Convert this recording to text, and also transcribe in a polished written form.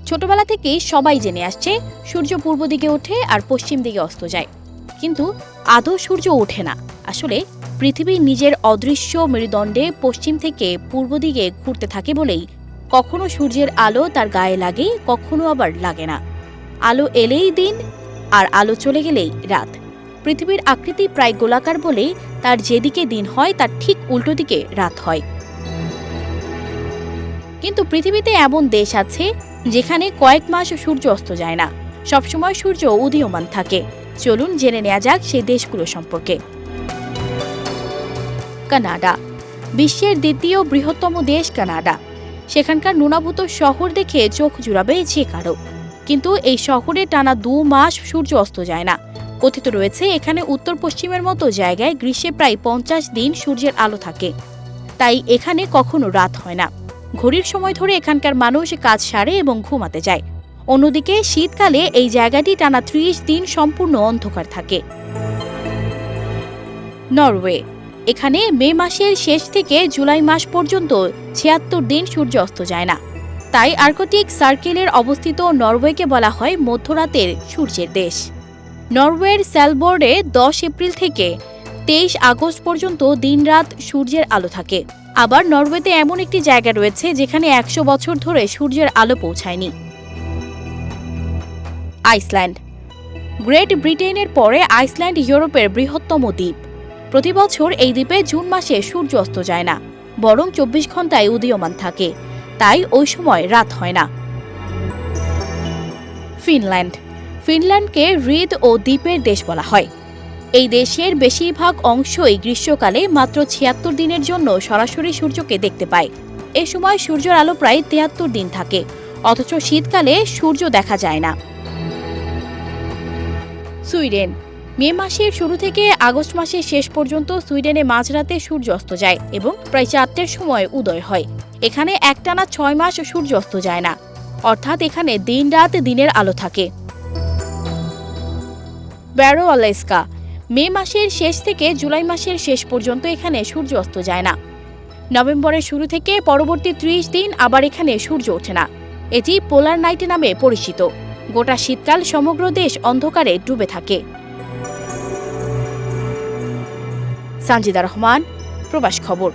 ছোটবেলা থেকেই সবাই জেনে আসছে সূর্য পূর্ব দিকে ওঠে আর পশ্চিম দিকে অস্ত যায়, কিন্তু আদৌ সূর্য ওঠে না। আসলে পৃথিবী নিজের অদৃশ্য মেরুদণ্ডে পশ্চিম থেকে পূর্ব দিকে ঘুরতে থাকে বলেই কখনো সূর্যের আলো তার গায়ে লাগে, কখনো আবার লাগে না। আলো এলেই দিন আর আলো চলে গেলেই রাত। পৃথিবীর আকৃতি প্রায় গোলাকার বলেই তার যেদিকে দিন হয় তার ঠিক উল্টো দিকে রাত হয়। কিন্তু পৃথিবীতে এমন দেশ আছে যেখানে কয়েক মাস সূর্য অস্ত যায় না, সবসময় সূর্য উদীয়মান থাকে। চলুন জেনে নেওয়া যাক সেই দেশগুলো সম্পর্কে। কানাডা বিশ্বের দ্বিতীয় বৃহত্তম দেশ কানাডা। সেখানকার নুনাভূত শহর দেখে চোখ জুড়াবে যে কারো। কিন্তু এই শহরে টানা 2 মাস সূর্য অস্ত যায় না। কথিত রয়েছে এখানে উত্তর পশ্চিমের মতো জায়গায় গ্রীষ্মে প্রায় 50 দিন সূর্যের আলো থাকে, তাই এখানে কখনো রাত হয় না। ঘড়ির সময় ধরে এখানকার মানুষ কাজ সারে এবং ঘুমাতে যায়। অন্যদিকে শীতকালে এই জায়গাটি টানা 30 দিন সম্পূর্ণ অন্ধকার থাকে। নরওয়ে এখানে মে মাসের শেষ থেকে জুলাই মাস পর্যন্ত 76 দিন সূর্য অস্ত যায় না। তাই আর্কটিক সার্কেলের অবস্থিত নরওয়েকে বলা হয় মধ্যরাতের সূর্যের দেশ। নরওয়ের স্যালবোর্ডে 10 এপ্রিল থেকে 23 আগস্ট পর্যন্ত দিনরাত সূর্যের আলো থাকে। আবার নরওয়েতে এমন একটি জায়গা রয়েছে যেখানে 100 বছর ধরে সূর্যের আলো পৌঁছায়নি। আইসল্যান্ড গ্রেট ব্রিটেনের পরে আইসল্যান্ড ইউরোপের বৃহত্তম দ্বীপ। প্রতি বছর এই দ্বীপে জুন মাসে সূর্য অস্ত যায় না, বরং 24 ঘন্টায় উদীয়মান থাকে, তাই ওই সময় রাত হয় না। ফিনল্যান্ডকে হ্রদ ও দ্বীপের দেশ বলা হয়। এই দেশের বেশিরভাগ অংশই গ্রীষ্মকালে মাত্র 76 দিনের জন্য সরাসরি সূর্যকে দেখতে পায়। এ সময় সূর্যের আলো প্রায় 73 দিন থাকে, অথচ শীতকালে সূর্য দেখা যায় না। সুইডেন মে মাসের শুরু থেকে আগস্ট মাসের শেষ পর্যন্ত সুইডেনে মাঝরাতে সূর্য অস্ত যায় এবং প্রায় 4টের সময় উদয় হয়। এখানে একটানা 6 মাস সূর্য অস্ত যায় না, অর্থাৎ এখানে দিন-রাত দিনের আলো থাকে। ব্যারো আলাস্কা মে মাসের শেষ থেকে জুলাই মাসের শেষ পর্যন্ত এখানে সূর্য অস্ত যায় না। নভেম্বরের শুরু থেকে পরবর্তী 30 দিন আবার এখানে সূর্য ওঠে না। এটি পোলার নাইট নামে পরিচিত। গোটা শীতকাল সমগ্র দেশ অন্ধকারে ডুবে থাকে। সানজিদা রহমান, প্রবাস খবর।